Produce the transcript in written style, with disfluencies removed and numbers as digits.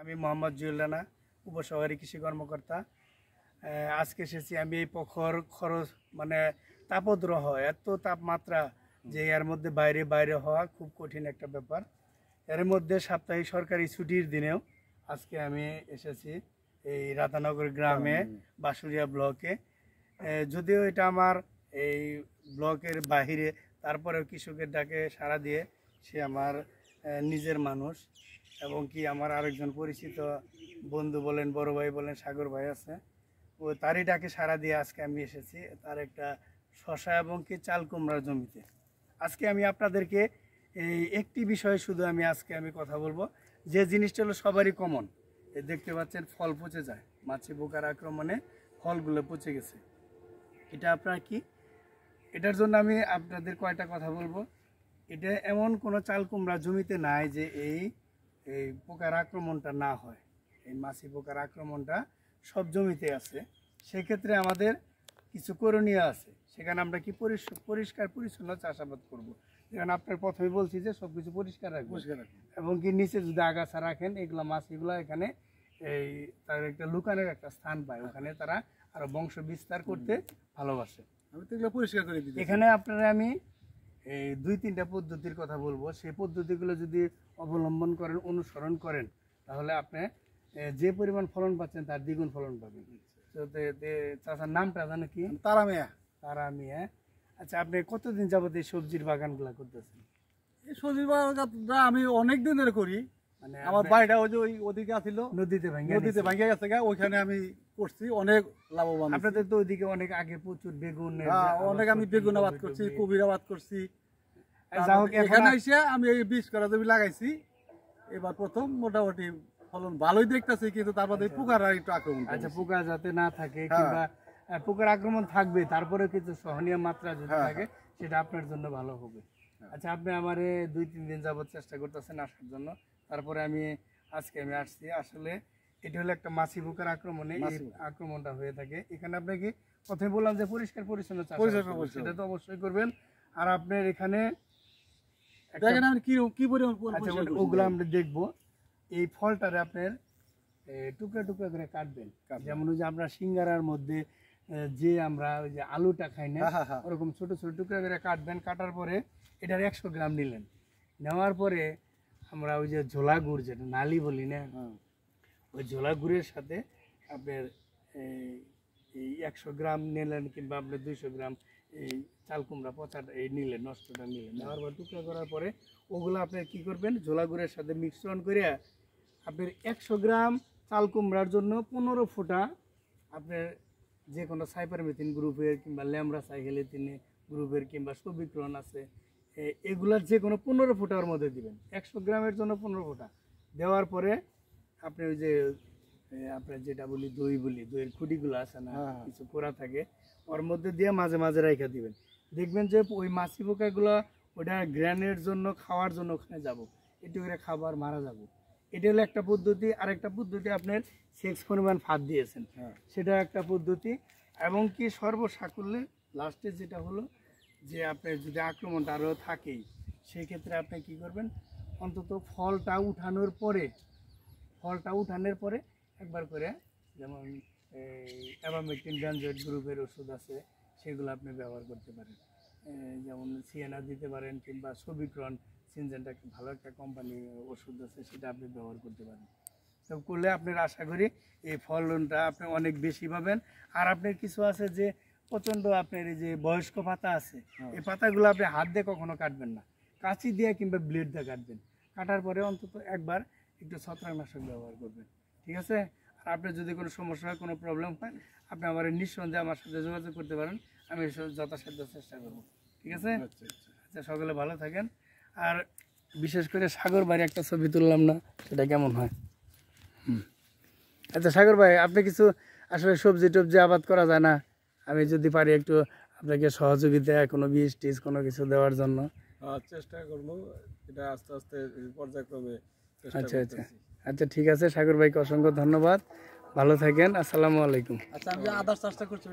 আমি মোহাম্মদ জুয়েল রানা, উপসহকারী কৃষি কর্মকর্তা। আজকে এসেছি আমি এই প্রখর খরচ মানে তাপদ্রহ এত তাপমাত্রা যে এর মধ্যে বাইরে হওয়া খুব কঠিন একটা ব্যাপার। এর মধ্যে সাপ্তাহিক সরকারি ছুটির দিনেও আজকে আমি এসেছি এই রাধানগর গ্রামে বাঁশুড়িয়া ব্লকে। যদিও এটা আমার এই ব্লকের বাহিরে, তারপরেও কৃষকের ডাকে সাড়া দিয়ে সে আমার নিজের মানুষ, এবং কি আমার আরেকজন পরিচিত বন্ধু বলেন, বড় ভাই বলেন, সাগর ভাই আছে, ও তারই ডাকে সাড়া দিয়ে আজকে আমি এসেছি তার একটা শশা এবং কি চাল কুমড়ার জমিতে। আজকে আমি আপনাদেরকে এই একটি বিষয়ে শুধু আজকে কথা বলবো, যে জিনিসটা হলো সবারই কমন। দেখতে পাচ্ছেন ফল পচে যায়, মাছি পোকার আক্রমণে ফলগুলো পচে গেছে। এটা আপনার কি, এটার জন্য আমি আপনাদের কয়টা কথা বলবো। এটা এমন কোনো চাল কুমড়া জমিতে নাই যে এই পোকার আক্রমণটা না হয়। এই মাছি পোকার আক্রমণটা সব জমিতে আছে। সেক্ষেত্রে আমাদের কিছু করণীয় আছে। সেখানে আমরা কি পরিষ্কার পরিচ্ছন্ন চাষাবাদ করব। যেখানে আপনার প্রথমে বলছি যে সব কিছু পরিষ্কার রাখবেন, এবং কি নিচে যদি আগাছা রাখেন এগুলো মাছিগুলো এখানে তার একটা লুকানোর একটা স্থান পায়, ওখানে তারা আরো বংশ বিস্তার করতে ভালোবাসে। আমি তো এগুলো পরিষ্কার করে দিই। এখানে আপনারা আমি এই 2-3টা পদ্ধতির কথা বলবো। সেই পদ্ধতিগুলো যদি অবলম্বন করেন, অনুসরণ করেন, তাহলে আপনি যে পরিমাণ ফলন পাচ্ছেন তার দ্বিগুণ ফলন পাবেন। চাচার নামটা জানো কি? তারা মিয়া। আচ্ছা, আপনি কতদিন যাবত এই সবজির বাগানগুলা করতেছেন? এই সবজির বাগানটা আমি অনেক দিন ধরে করি। মানে আমার বাড়িটা ওই যে ওদিকে আছিল, নদীতে ভাঙে গেছে, ওইখানে আমি করছি, অনেক লাভবান। আপনাদের তো ওইদিকে অনেক আগে প্রচুর বেগুন, অনেক আমি বেগুন আবাদ করছি, কবির আবাদ করছি। এখানে এসে আমি এই 20 কাঠা জমি লাগাইছি। এবার প্রথম মোটামুটি ফলন ভালোই দেখতেছি, কিন্তু তারপরে পোকার একটু আক্রমণ। আচ্ছা, পোকা যাতে না থাকে, কিংবা পোকার আক্রমণ থাকবে, তারপরে কিছু সহনীয় মাত্রা যদি থাকে সেটা আপনার জন্য ভালো হবে। আচ্ছা, আপনি আমার 2-3 দিন যাবত চেষ্টা করতেছেন আসার জন্য, তারপরে আজকে আসছি। আসলে এটা হলো একটা মাছি পোকার আক্রমণে আক্রমণটা হয়ে থাকে। এখানে আপনাকে প্রথমে বললাম যে পরিষ্কার পরিচ্ছন্ন সেটা তো অবশ্যই করবেন। আর আপনার এখানে ওগুলো আমরা দেখবো। এই ফলটারে আপনার টুকরা টুকরা করে কাটবেন, যেমন ওই যে আমরা সিঙ্গারার মধ্যে যে আমরা ওই যে আলুটা খাই না, ওরকম ছোট ছোট টুকরা করে কাটবেন। কাটার পরে এটার 100 গ্রাম নিলেন। নেওয়ার পরে আমরা ওই যে ঝোলা গুড়, যেটা নালি বলি না, ওই ঝোলা গুড়ের সাথে আপনার এই 100 গ্রাম নিলেন, কিংবা আপনার 200 গ্রাম এই চাল কুমড়া পচাটা নিলেন, নষ্টটা নিলেন। নেওয়ার পর টুকরা করার পরে ওগুলো আপনার কি করবেন, ঝোলা গুড়ের সাথে মিশ্রণ করে আপনার 100 গ্রাম চাল কুমড়ার জন্য 15 ফোঁটা আপনার যে কোনো সাইপারমেথিন গ্রুপের, কিংবা ল্যামরা সাইকেলেথিন গ্রুপের, কিংবা সবিক্রন আছে, এগুলার যে কোনো 15 ফোঁটার মধ্যে দিবেন। 100 গ্রামের জন্য 15 ফোঁটা দেওয়ার পরে আপনি ওই যে আপনার যেটা বলি দইয়ের খুঁটিগুলো আছে না, কিছু পোড়া থাকে, ওর মধ্যে দিয়ে মাঝে মাঝে রেখে দিবেন। দেখবেন যে ওই মাছি পোকাগুলো ওটা গ্রানের জন্য, খাওয়ার জন্য ওখানে যাব, একটু করে খাবার মারা যাব। এটা হলো একটা পদ্ধতি। আর একটা পদ্ধতি আপনার সেক্স পরিমাণ ফাঁদ দিয়েছেন, সেটা একটা পদ্ধতি। এবং কি সর্বসাকুল্যে লাস্টে যেটা হলো যে আপনার যদি আক্রমণটা আরও থাকেই, সেই ক্ষেত্রে আপনি কি করবেন, অন্তত ফলটা উঠানোর পরে একবার করে, যেমন অ্যাবামেকটিন বেনজয়েড গ্রুপের ওষুধ আছে, সেগুলো আপনি ব্যবহার করতে পারেন। যেমন সিএনআর দিতে পারেন, কিংবা সবিক্রন সিনজেন্টা ভালো একটা কোম্পানির ওষুধ আছে, সেটা আপনি ব্যবহার করতে পারেন। তো করলে আপনার আশা করি এই ফলনটা আপনি অনেক বেশি পাবেন। আর আপনার কিছু আছে যে প্রচণ্ড আপনার এই যে বয়স্ক পাতা আছে, এই পাতাগুলো আপনি হাত দিয়ে কখনো কাটবেন না, কাঁচি দিয়ে কিংবা ব্লেড দিয়ে কাটবেন। কাটার পরে অন্তত একবার একটু ছত্রাকনাশক ব্যবহার করবেন, ঠিক আছে? আর আপনার যদি কোনো সমস্যা হয়, কোনো প্রবলেম হয়, আপনি আমার নিঃসন্দেহে আমার সাথে যোগাযোগ করতে পারেন, আমি যথাসাধ্য চেষ্টা করব, ঠিক আছে? আচ্ছা, সকলে ভালো থাকেন। আর বিশেষ করে সাগর ভাইয়ের একটা ছবি তুললাম না, সেটা কেমন হয়? আচ্ছা সাগর ভাই, আপনি কিছু আসলে সবজি টবজি আবাদ করা যায় না? আমি যদি পারি একটু আপনাকে সহযোগিতা, কোনো বীজ টিজ কোনো কিছু দেওয়ার জন্য চেষ্টা করবো, এটা আস্তে আস্তে পর্যায়ক্রমে। আচ্ছা ঠিক আছে সাগর ভাইকে অসংখ্য ধন্যবাদ, ভালো থাকেন, আসসালামু আলাইকুম। আচ্ছা, আমি আদার চেষ্টা করছি।